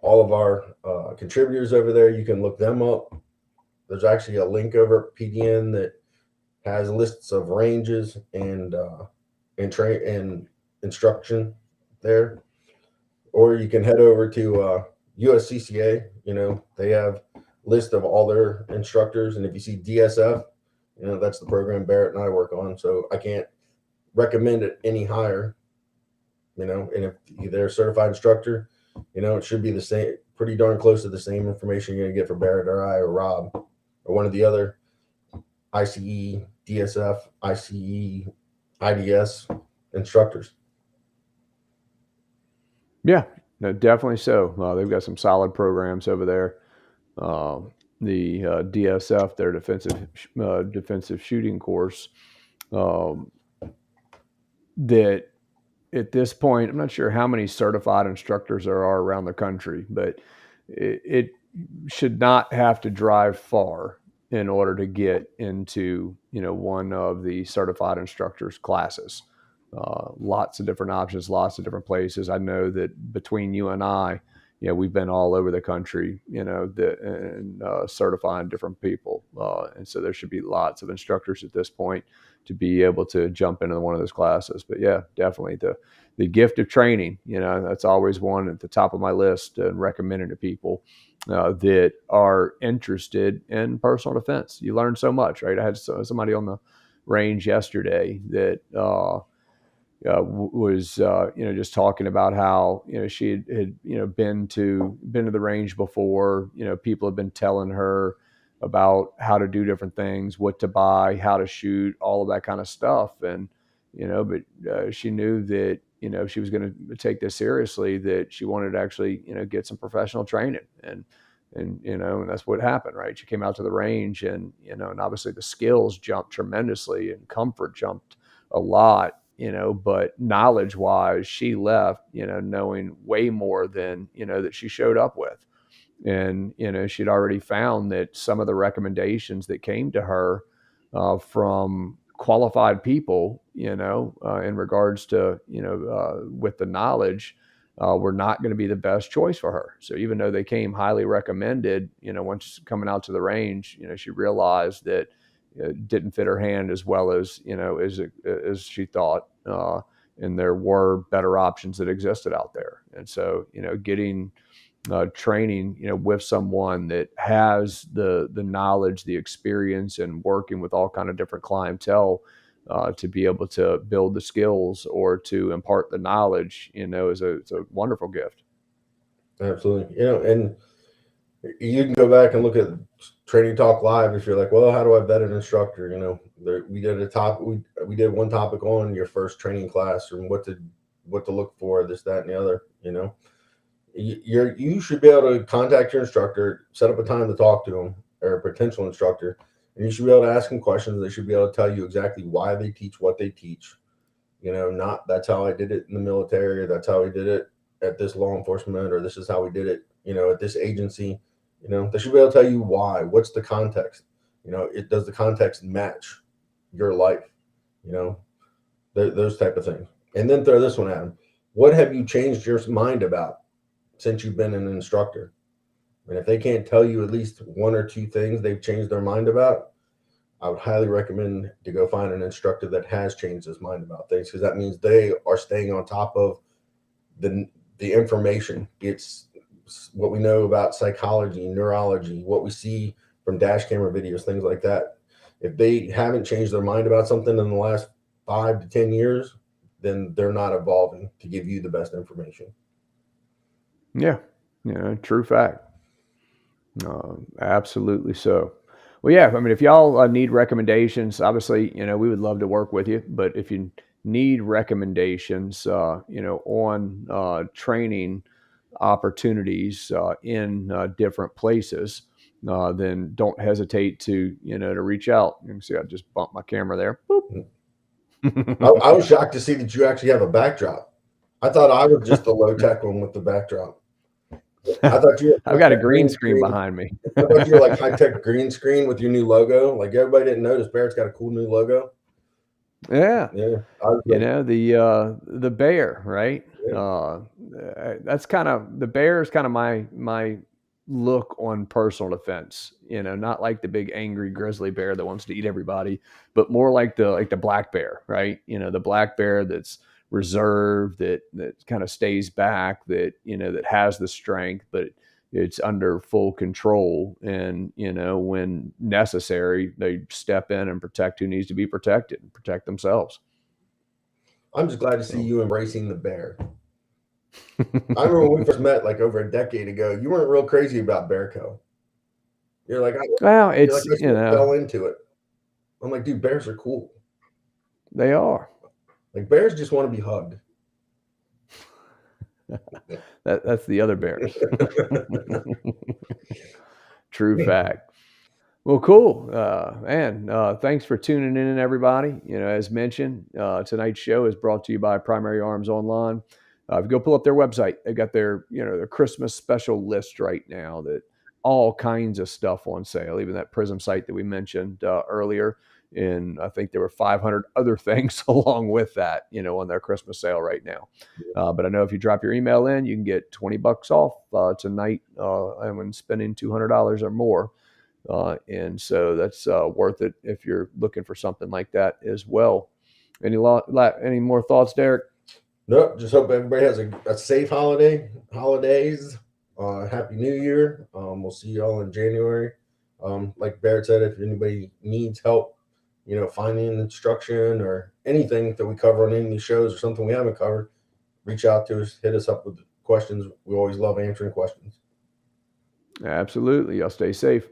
all of our contributors over there. You can look them up. There's actually a link over at PDN that has lists of ranges and train and instruction there. Or you can head over to USCCA. They have list of all their instructors, and if you see DSF, that's the program Barrett and I work on. So I can't recommend it any higher. And if they're a certified instructor, it should be the same, pretty darn close to the same information you're gonna get for Barrett or I or Rob or one of the other ICE, DSF, ICE, IDS instructors.
Yeah, no, definitely so. They've got some solid programs over there. The DSF, their defensive shooting course, um, that at this point, I'm not sure how many certified instructors there are around the country, but it should not have to drive far in order to get into one of the certified instructors classes. Lots of different options, lots of different places. I know that between you and I, we've been all over the country, and certifying different people, and so there should be lots of instructors at this point to be able to jump into one of those classes. But yeah, definitely the gift of training, that's always one at the top of my list and recommending to people that are interested in personal defense. You learn so much, right? I had somebody on the range yesterday that was just talking about how she had been to the range before. People have been telling her about how to do different things, what to buy, how to shoot, all of that kind of stuff. And but she knew that if she was going to take this seriously, that she wanted to actually get some professional training. And that's what happened, right? She came out to the range, and and obviously the skills jumped tremendously and comfort jumped a lot, but knowledge wise, she left, knowing way more than, that she showed up with. And, she'd already found that some of the recommendations that came to her from qualified people, in regards to, with the knowledge, were not going to be the best choice for her. So even though they came highly recommended, once coming out to the range, she realized that it didn't fit her hand as well as as she thought, and there were better options that existed out there. And so getting training with someone that has the knowledge, the experience, and working with all kind of different clientele, to be able to build the skills or to impart the knowledge, it's a wonderful gift.
Absolutely. And you can go back and look at Training Talk Live if you're like, well, how do I vet an instructor? We did we did one topic on your first training class and what to look for, this, that, and the other. You should be able to contact your instructor, set up a time to talk to them or a potential instructor, and you should be able to ask them questions. They should be able to tell you exactly why they teach what they teach. Not that's how I did it in the military, or that's how we did it at this law enforcement, or this is how we did it, at this agency. They should be able to tell you why. What's the context? It does the context match your life? Those type of things. And then throw this one at them. What have you changed your mind about since you've been an instructor? And if they can't tell you at least one or two things they've changed their mind about, I would highly recommend to go find an instructor that has changed his mind about things, because that means they are staying on top of the information. It's what we know about psychology, neurology, what we see from dash camera videos, things like that. If they haven't changed their mind about something in the last 5 to 10 years, then they're not evolving to give you the best information.
Yeah, true fact. Absolutely so. Well, yeah, I mean, if y'all need recommendations, obviously, we would love to work with you. But if you need recommendations, on training opportunities in different places, then don't hesitate to, to reach out. You can see I just bumped my camera there.
I was shocked to see that you actually have a backdrop. I thought I was just the low tech one with the backdrop. I thought you.
I've got a green screen behind me.
I thought you were like high tech green screen with your new logo. Like everybody didn't notice, Barrett's got a cool new logo.
Yeah,
Yeah.
The bear, right?
Yeah.
That's kind of the bear is kind of my look on personal defense. Not like the big angry grizzly bear that wants to eat everybody, but more like the black bear, right? The black bear that's reserved, that kind of stays back, that that has the strength, but it's under full control, and when necessary they step in and protect who needs to be protected and protect themselves.
I'm just glad to see you embracing the bear. I remember when we first met like over a decade ago, you weren't real crazy about Bearco. You're like,
well,
I fell into it. I'm like, dude, bears are cool.
They are.
Like bears just want to be hugged.
That's the other bears. True fact. Well, cool, man. Thanks for tuning in, everybody. As mentioned, tonight's show is brought to you by Primary Arms Online. If you go pull up their website, they got their their Christmas special list right now, that all kinds of stuff on sale. Even that Prism site that we mentioned earlier. And I think there were 500 other things along with that, on their Christmas sale right now. But I know if you drop your email in, you can get $20 off tonight when spending $200 or more. And so that's worth it if you're looking for something like that as well. Any more thoughts, Deryck?
Nope. Just hope everybody has a safe holidays. Happy New Year. We'll see you all in January. Like Barrett said, if anybody needs help, finding instruction or anything that we cover on any of these shows or something we haven't covered, reach out to us, hit us up with questions. We always love answering questions.
Absolutely. Y'all stay safe.